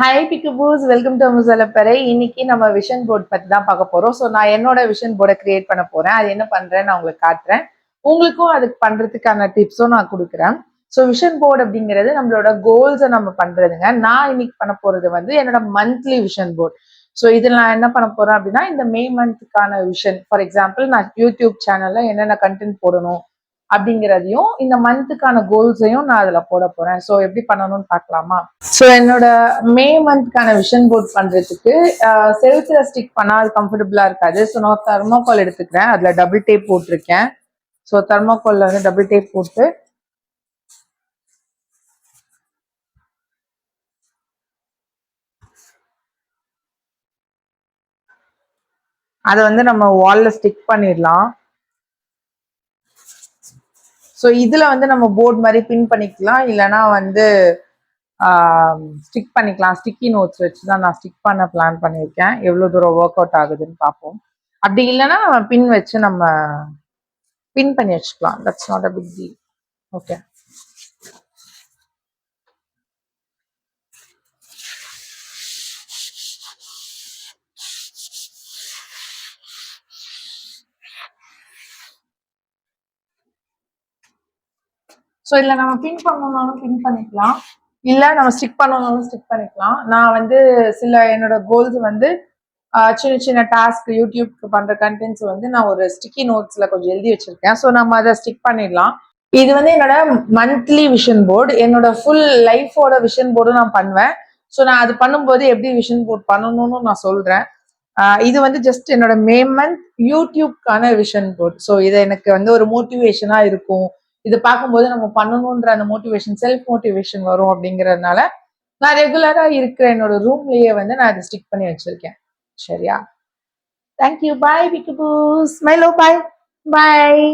Hi பிக்குபூஸ், welcome to அமுசலப்பறை. இன்னைக்கு நம்ம விஷன் போர்ட் பத்தி தான் பார்க்க போறோம். ஸோ நான் என்னோட விஷன் போர்டை கிரியேட் பண்ண போறேன். அது என்ன பண்றேன்னு நான் உங்களுக்கு காட்டுறேன். உங்களுக்கும் அதுக்கு பண்றதுக்கான டிப்ஸும் நான் கொடுக்குறேன். ஸோ விஷன் போர்டு அப்படிங்கிறது நம்மளோட கோல்ஸை நம்ம பண்றதுங்க. நான் இன்னைக்கு பண்ண போறது வந்து என்னோட மந்த்லி விஷன் போர்ட். ஸோ இதில் நான் என்ன பண்ண போறேன் அப்படின்னா, இந்த மே மந்த்துக்கான விஷன், ஃபார் எக்ஸாம்பிள் நான் யூடியூப் சேனல்ல என்னென்ன கண்டென்ட் போடணும் அப்படிங்கிறதையும் இந்த மந்த்துக்கான கோல்ஸையும் நான் அதுல போட போறேன். ஸோ எப்படி பண்ணணும்னு பார்க்கலாமா? ஸோ என்னோட மே மந்த்க்கான விஷன் போர்ட் பண்றதுக்கு செல்ஃப்ல ஸ்டிக் பண்ணா அது கம்ஃபர்டபுளா இருக்காது. ஸோ நான் தெர்மாக்கோல் எடுத்துக்கிறேன். அதுல டபுள் டேப் போட்டிருக்கேன். ஸோ தெர்மாக்கோல்ல வந்து டபுள் டேப் போட்டு அதை வந்து நம்ம வால்ல ஸ்டிக் பண்ணிடலாம். ஸோ இதுல வந்து நம்ம போர்டு மாதிரி பின் பண்ணிக்கலாம், இல்லைன்னா வந்து ஸ்டிக் பண்ணிக்கலாம். ஸ்டிக்கி நோட்ஸ் வச்சு தான் நான் ஸ்டிக் பண்ண பிளான் பண்ணியிருக்கேன். எவ்வளோ தூரம் ஒர்க் அவுட் ஆகுதுன்னு பார்ப்போம். அப்படி இல்லைன்னா நம்ம பின் வச்சு நம்ம பின் பண்ணி வச்சுக்கலாம். That's not a big deal. Okay, so இதில் நம்ம பின் பண்ணணும்னாலும் பின் பண்ணிக்கலாம், இல்லை நம்ம ஸ்டிக் பண்ணணும்னாலும் ஸ்டிக் பண்ணிக்கலாம். நான் வந்து சில என்னோட கோல்ஸ் வந்து சின்ன சின்ன டாஸ்க் யூடியூப்க்கு பண்ற கண்டென்ட்ஸ் வந்து நான் ஒரு ஸ்டிக்கி நோட்ஸ்ல கொஞ்சம் எழுதி வச்சிருக்கேன். ஸோ நம்ம அதை ஸ்டிக் பண்ணிடலாம். இது வந்து என்னோட மந்த்லி விஷன் போர்டு. என்னோட ஃபுல் லைஃபோட விஷன் போர்டும் நான் பண்ணுவேன். ஸோ நான் அது பண்ணும்போது எப்படி விஷன் போர்ட் பண்ணணும்னு நான் சொல்றேன். இது வந்து ஜஸ்ட் என்னோட மே மந்த் யூடியூப்கான விஷன் போர்ட். ஸோ இது எனக்கு வந்து ஒரு மோட்டிவேஷனா இருக்கும். இது பார்க்கும்போது நம்ம பண்ணணுன்ற அந்த மோட்டிவேஷன், செல்ஃப் மோட்டிவேஷன் வரும் அப்படிங்கறதுனால நான் ரெகுலரா இருக்கிற என்னோட ரூம்லயே வந்து நான் அதை ஸ்டிக் பண்ணி வச்சிருக்கேன். சரியா? தேங்க்யூ. பாய் பிக்கு பூஸ். My love. Bye bye.